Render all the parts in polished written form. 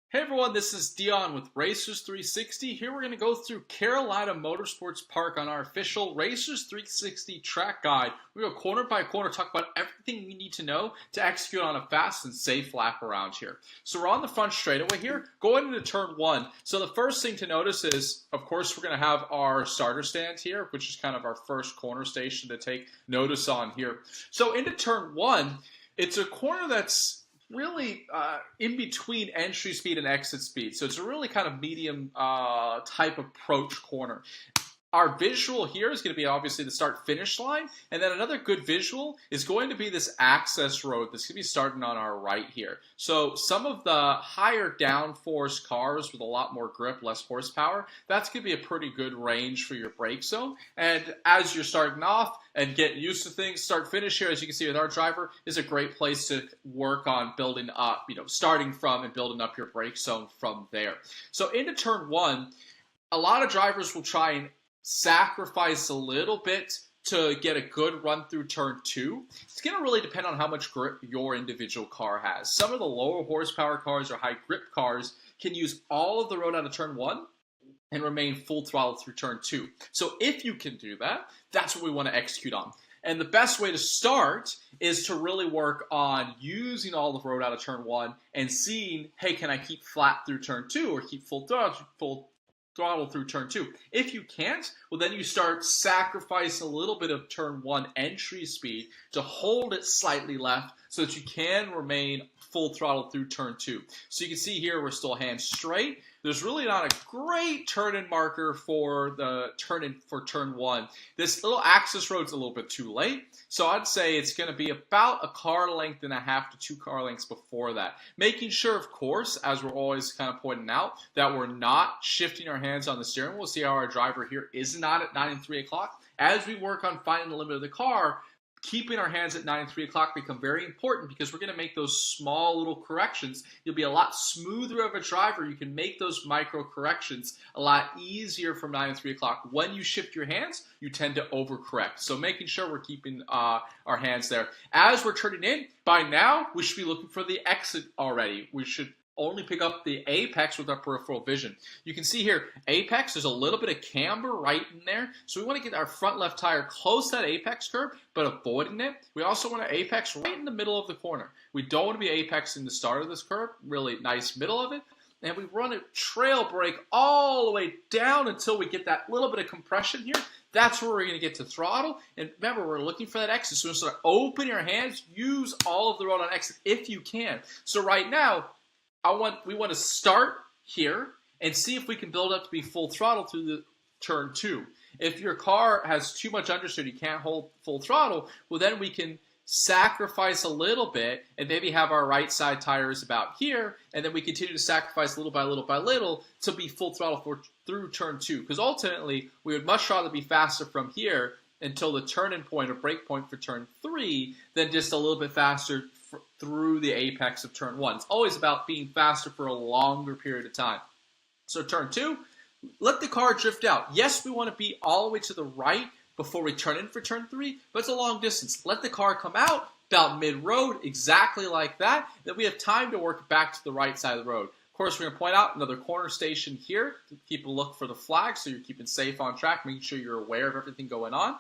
Hey everyone, this is Dion with Racers360. Here we're going to go through Carolina Motorsports Park on our official Racers360 track guide. We go corner by corner, talk about everything we need to know to execute on a fast and safe lap around here. So we're on the front straightaway here, going into turn one. So the first thing to notice is, of course, we're going to have our starter stand here, which is kind of our first corner station to take notice on here. So into turn one, it's a corner that's really in between entry speed and exit speed. So it's a really kind of medium type approach corner. Our visual here is going to be obviously the start-finish line, and then another good visual is going to be this access road that's going to be starting on our right here. So some of the higher downforce cars with a lot more grip, less horsepower, that's going to be a pretty good range for your brake zone. And as you're starting off and getting used to things, start-finish here, as you can see with our driver, is a great place to work on building up, starting from and building up your brake zone from there. So into turn one, a lot of drivers will try and sacrifice a little bit to get a good run through turn two. It's going to really depend on how much grip your individual car has. Some of the lower horsepower cars or high grip cars can use all of the road out of turn one and remain full throttle through turn two. So if you can do that, that's what we want to execute on. And the best way to start is to really work on using all the road out of turn one and seeing, hey, can I keep flat through turn two or keep full throttle through turn two. If you can't, well then you start sacrificing a little bit of turn one entry speed to hold it slightly left so that you can remain full throttle through turn two. So you can see here we're still hands straight. There's really not a great turn-in marker for the turn-in for turn one. This little access road's a little bit too late, so I'd say it's going to be about a car length and a half to 2 car lengths before that. Making sure, of course, as we're always kind of pointing out, that we're not shifting our hands on the steering wheel. See how our driver here is not at 9 and 3 o'clock? As we work on finding the limit of the car, keeping our hands at 9 and 3 o'clock become very important because we're going to make those small little corrections. You'll be a lot smoother of a driver. You can make those micro corrections a lot easier from 9 and 3 o'clock. When you shift your hands, you tend to overcorrect. So making sure we're keeping our hands there. As we're turning in, by now, we should be looking for the exit already. We should only pick up the apex with our peripheral vision. You can see here, apex, there's a little bit of camber right in there. So we want to get our front left tire close to that apex curve, but avoiding it. We also want to apex right in the middle of the corner. We don't want to be apexing the start of this curve, really nice middle of it. And we run a trail brake all the way down until we get that little bit of compression here. That's where we're going to get to throttle. And remember, we're looking for that exit. So start opening your hands, use all of the road on exit if you can. So right now, we want to start here and see if we can build up to be full throttle through the turn two. If your car has too much understeer, you can't hold full throttle, well then we can sacrifice a little bit and maybe have our right side tires about here, and then we continue to sacrifice little by little by little to be full throttle through turn two. Because ultimately, we would much rather be faster from here until the turn-in point or break point for turn three than just a little bit faster through the apex of turn one. It's always about being faster for a longer period of time. So turn two, let the car drift out. Yes, we want to be all the way to the right before we turn in for turn three, but it's a long distance. Let the car come out about mid-road, exactly like that. Then we have time to work back to the right side of the road. Of course, we're going to point out another corner station here to keep a look for the flag so you're keeping safe on track, making sure you're aware of everything going on.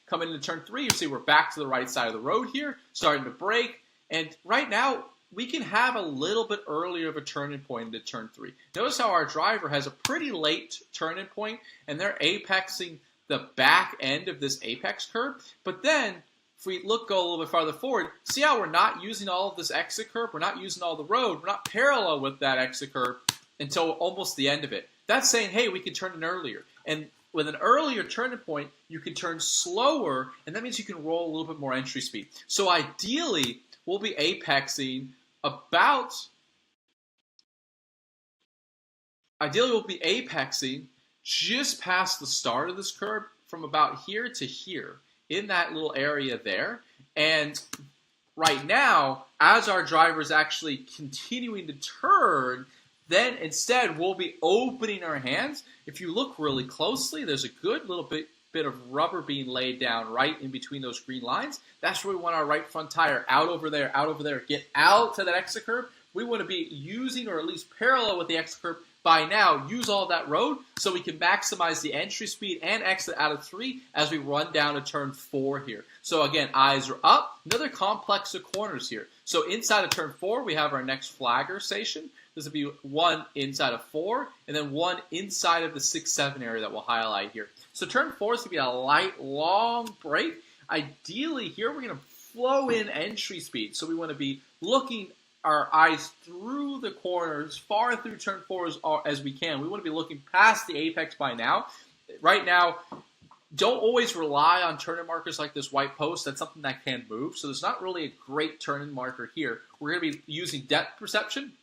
Coming into turn three, you see we're back to the right side of the road here, starting to brake. And right now, we can have a little bit earlier of a turn-in point into turn three. Notice how our driver has a pretty late turn-in point, and they're apexing the back end of this apex curve. But then, if we go a little bit farther forward, see how we're not using all of this exit curve? We're not using all the road. We're not parallel with that exit curve until almost the end of it. That's saying, hey, we can turn in earlier. And with an earlier turn-in point, you can turn slower, and that means you can roll a little bit more entry speed. So ideally, we'll be apexing just past the start of this curve from about here to here in that little area there. And right now, as our driver is actually continuing to turn, then instead we'll be opening our hands. If you look really closely, there's a good little bit of rubber being laid down right in between those green lines. That's where we want our right front tire out over there, get out to that exit curve, we want to be using, or at least parallel with the exit curve by now, use all that road so we can maximize the entry speed and exit out of 3 as we run down to turn 4 here. So again, eyes are up. Another complex of corners here. So inside of turn 4, we have our next flagger station. This will be one inside of 4, and then one inside of the 6-7 area that we'll highlight here. So turn 4 is going to be a light, long brake. Ideally here, we're going to flow in entry speed. So we want to be looking our eyes through the corner as far through turn 4 as we can. We want to be looking past the apex by now. Right now, don't always rely on turning markers like this white post. That's something that can move. So there's not really a great turning marker here. We're going to be using depth perception.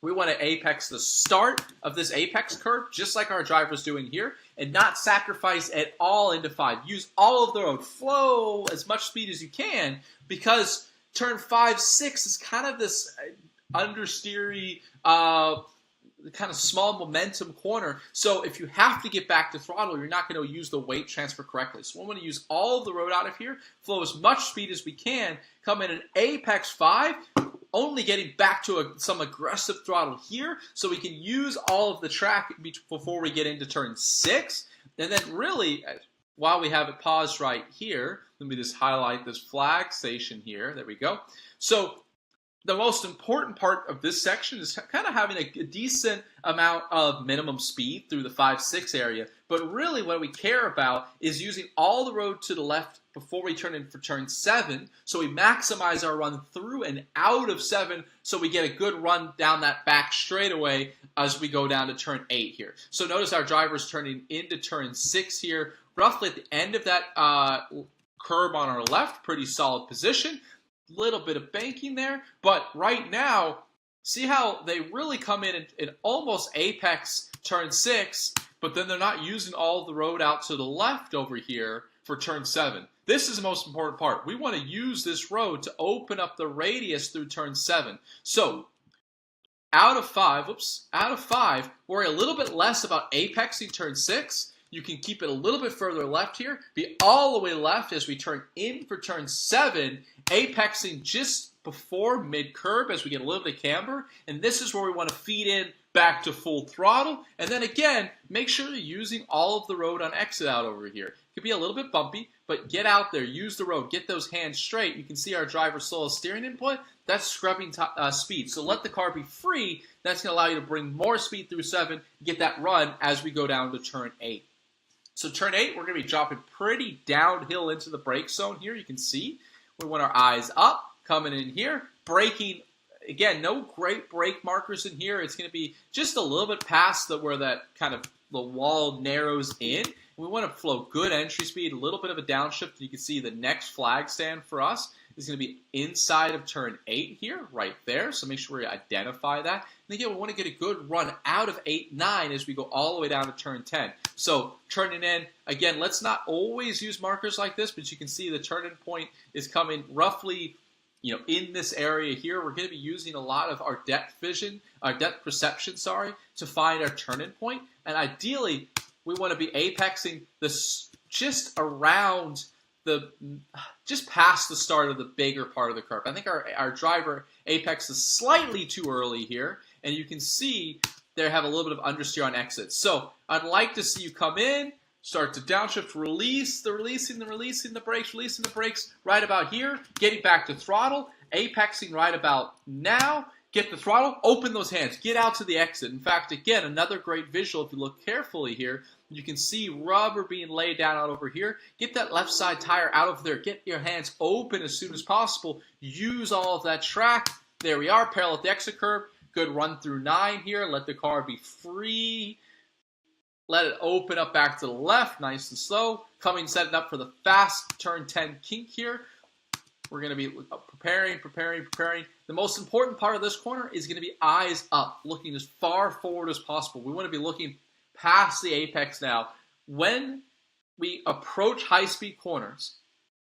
We want to apex the start of this apex curve, just like our driver's doing here, and not sacrifice at all into 5. Use all of the road. Flow as much speed as you can, because turn 5, 6 is kind of this understeery, kind of small momentum corner. So if you have to get back to throttle, you're not going to use the weight transfer correctly. So we want to use all of the road out of here, flow as much speed as we can, come in an apex 5, only getting back to some aggressive throttle here, so we can use all of the track before we get into turn 6. And then really, while we have it paused right here, let me just highlight this flag station here. There we go. So the most important part of this section is kind of having a decent amount of minimum speed through the 5-6 area. But really what we care about is using all the road to the left before we turn in for turn 7. So we maximize our run through and out of 7, so we get a good run down that back straightaway as we go down to turn 8 here. So notice our driver's turning into turn 6 here, roughly at the end of that curb on our left. Pretty solid position. Little bit of banking there, but right now, see how they really come in almost apex turn 6, but then they're not using all the road out to the left over here for turn 7. This is the most important part. We want to use this road to open up the radius through turn 7. So out of 5, worry a little bit less about apexing turn 6. You can keep it a little bit further left here, be all the way left as we turn in for turn 7, apexing just before mid-curb as we get a little bit of camber, and this is where we want to feed in back to full throttle, and then again, make sure you're using all of the road on exit out over here. It could be a little bit bumpy, but get out there, use the road, get those hands straight. You can see our driver's slow steering input. That's scrubbing speed. So let the car be free. That's going to allow you to bring more speed through 7, get that run as we go down to turn 8. So turn 8, we're going to be dropping pretty downhill into the brake zone here. You can see we want our eyes up, coming in here, braking. Again, no great brake markers in here. It's going to be just a little bit past where that kind of the wall narrows in. We want to flow good entry speed, a little bit of a downshift. You can see the next flag stand for us is going to be inside of turn 8 here, right there. So make sure we identify that. And again, we want to get a good run out of 8, 9 as we go all the way down to turn 10. So turning in, again, let's not always use markers like this, but you can see the turning point is coming roughly, in this area here. We're going to be using a lot of our depth perception, to find our turning point. And ideally, we want to be apexing this just around just past the start of the bigger part of the curve. I think our driver apex is slightly too early here, and you can see they have a little bit of understeer on exit. So I'd like to see you come in, start to downshift, releasing the brakes right about here, getting back to throttle, apexing right about now, get the throttle, open those hands, get out to the exit. In fact, again, another great visual, if you look carefully here, you can see rubber being laid down out over here. Get that left side tire out of there. Get your hands open as soon as possible. Use all of that track. There we are, parallel at the exit curve. Good run through 9 here. Let the car be free. Let it open up back to the left, nice and slow. Setting up for the fast turn 10 kink here. We're going to be preparing. The most important part of this corner is going to be eyes up, looking as far forward as possible. We want to be looking past the apex now. When we approach high-speed corners,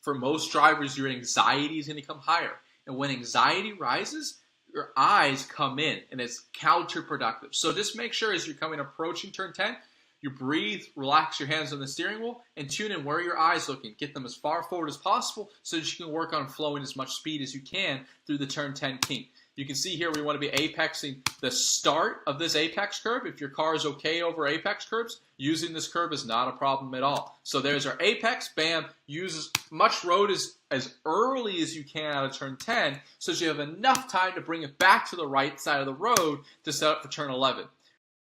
for most drivers, your anxiety is going to come higher. And when anxiety rises, your eyes come in, and it's counterproductive. So just make sure as you're approaching turn 10, you breathe, relax your hands on the steering wheel, and tune in where your eyes looking. Get them as far forward as possible so that you can work on flowing as much speed as you can through the turn 10 kink. You can see here we want to be apexing the start of this apex curve. If your car is okay over apex curves, using this curve is not a problem at all. So there's our apex. Bam. Use as much road as early as you can out of turn 10 so that you have enough time to bring it back to the right side of the road to set up for turn 11.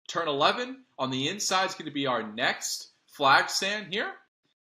Turn 11 on the inside is going to be our next flag stand here.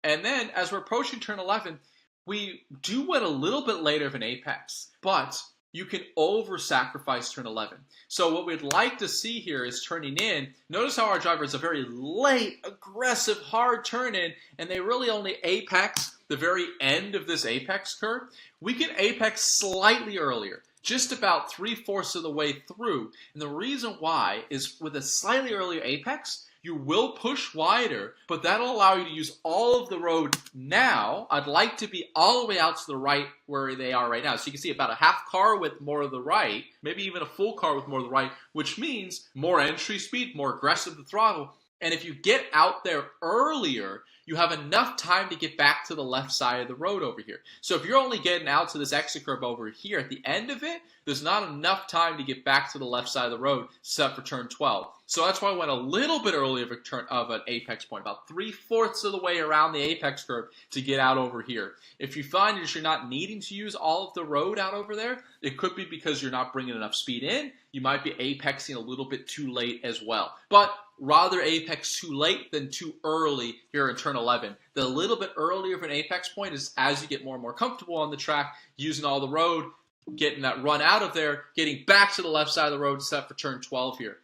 And then as we're approaching turn 11, we do want a little bit later of an apex, but you can over-sacrifice turn 11. So what we'd like to see here is turning in. Notice how our driver is a very late, aggressive, hard turn in, and they really only apex the very end of this apex curve. We can apex slightly earlier, just about 3/4 of the way through. And the reason why is with a slightly earlier apex, you will push wider, but that'll allow you to use all of the road now. I'd like to be all the way out to the right where they are right now. So you can see about a half car with more of the right, maybe even a full car with more of the right, which means more entry speed, more aggressive the throttle. And if you get out there earlier, you have enough time to get back to the left side of the road over here. So if you're only getting out to this exit curve over here at the end of it, there's not enough time to get back to the left side of the road set for turn 12. So that's why I went a little bit early of an apex point, about 3/4 of the way around the apex curve to get out over here. If you find that you're not needing to use all of the road out over there, it could be because you're not bringing enough speed in. You might be apexing a little bit too late as well. But rather apex too late than too early here in turn 11. The little bit earlier of an apex point is as you get more and more comfortable on the track, using all the road, getting that run out of there, getting back to the left side of the road set for turn 12 here.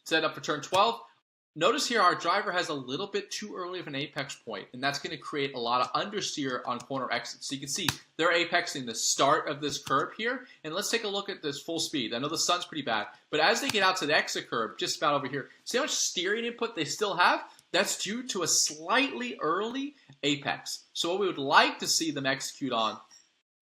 Set up for turn 12. Notice here our driver has a little bit too early of an apex point, and that's going to create a lot of understeer on corner exits. So you can see they're apexing the start of this curve here, and let's take a look at this full speed. I know the sun's pretty bad, but as they get out to the exit curve, just about over here, see how much steering input they still have? That's due to a slightly early apex. So what we would like to see them execute on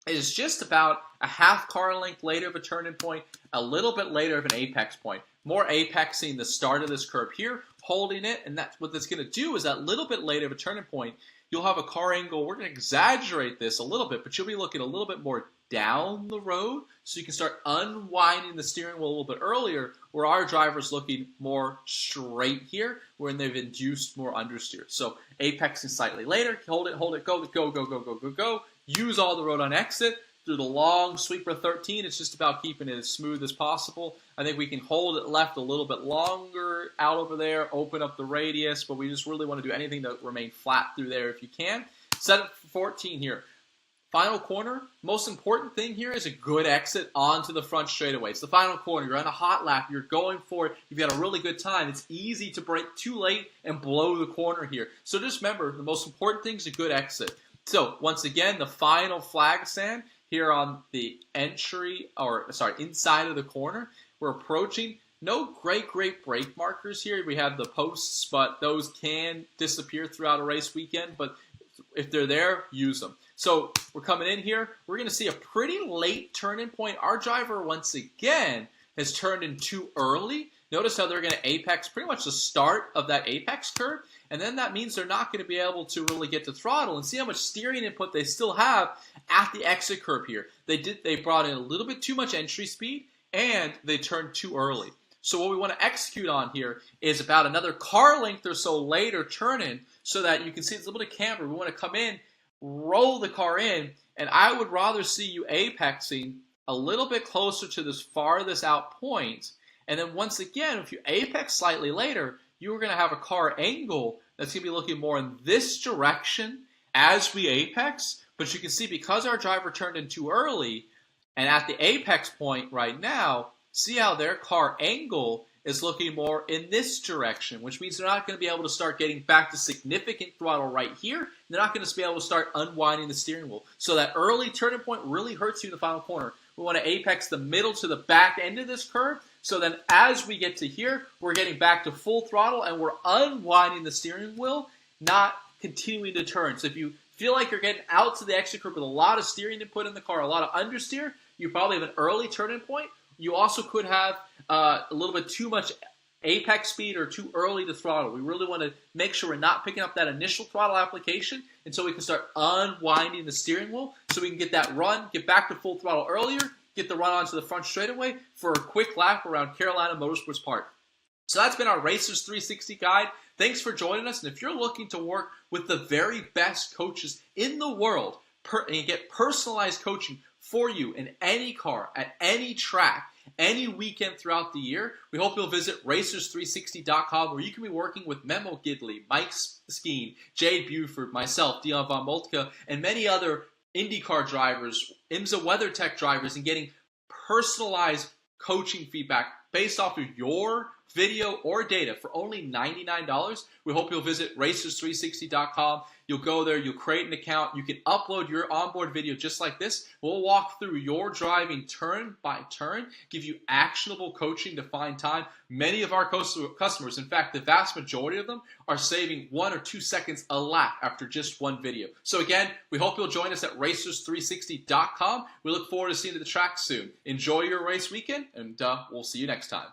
is just about a half car length later of a turn-in point, a little bit later of an apex point. More apexing the start of this curve here, holding it, and that's what that's going to do is that little bit later of a turning point, you'll have a car angle. We're going to exaggerate this a little bit, but you'll be looking a little bit more down the road, so you can start unwinding the steering wheel a little bit earlier, where our driver's looking more straight here, when they've induced more understeer. So apexing slightly later, hold it, go, go, go, go, go, go, go. Use all the road on exit. Through the long sweeper 13, it's just about keeping it as smooth as possible. I think we can hold it left a little bit longer out over there, open up the radius, but we just really want to do anything to remain flat through there if you can. Set it for 14 here. Final corner, most important thing here is a good exit onto the front straightaway. It's the final corner. You're on a hot lap. You're going for it. You've got a really good time. It's easy to brake too late and blow the corner here. So just remember, the most important thing is a good exit. So once again, the final flag stand here on the inside of the corner. We're approaching. No great brake markers here. We have the posts, but those can disappear throughout a race weekend. But if they're there, use them. So we're coming in here. We're going to see a pretty late turn-in point. Our driver, once again, has turned in too early. Notice how they're going to apex pretty much the start of that apex curve. And then that means they're not going to be able to really get to throttle. And see how much steering input they still have at the exit curve here. They brought in a little bit too much entry speed, and they turned too early. So what we want to execute on here is about another car length or so later turn in, so that you can see it's a little bit of camber. We want to come in, roll the car in, and I would rather see you apexing a little bit closer to this farthest out point. And then once again, if you apex slightly later, you're going to have a car angle that's going to be looking more in this direction as we apex. But you can see because our driver turned in too early, and at the apex point right now, see how their car angle is looking more in this direction, which means they're not going to be able to start getting back to significant throttle right here. They're not going to be able to start unwinding the steering wheel. So that early turning point really hurts you in the final corner. We want to apex the middle to the back end of this curve. So then as we get to here, we're getting back to full throttle and we're unwinding the steering wheel, not continuing to turn. So if you feel like you're getting out to the exit curve with a lot of steering input in the car, a lot of understeer, you probably have an early turning point. You also could have a little bit too much apex speed or too early to throttle. We really want to make sure we're not picking up that initial throttle application until we can start unwinding the steering wheel so we can get that run, get back to full throttle earlier, get the run onto the front straightaway for a quick lap around Carolina Motorsports Park. So that's been our Racers 360 guide. Thanks for joining us. And if you're looking to work with the very best coaches in the world and get personalized coaching for you in any car, at any track, any weekend throughout the year, we hope you'll visit Racers360.com, where you can be working with Memo Gidley, Mike Skeen, Jade Buford, myself, Dion Von Moltke, and many other IndyCar drivers, IMSA WeatherTech drivers, and getting personalized coaching feedback based off of your video or data for only $99. We hope you'll visit Racers360.com. You'll go there, you'll create an account, you can upload your onboard video just like this. We'll walk through your driving turn by turn, give you actionable coaching to find time. Many of our customers, in fact, the vast majority of them, are saving 1 or 2 seconds a lap after just one video. So again, we hope you'll join us at Racers360.com. We look forward to seeing you at the track soon. Enjoy your race weekend, and we'll see you next time.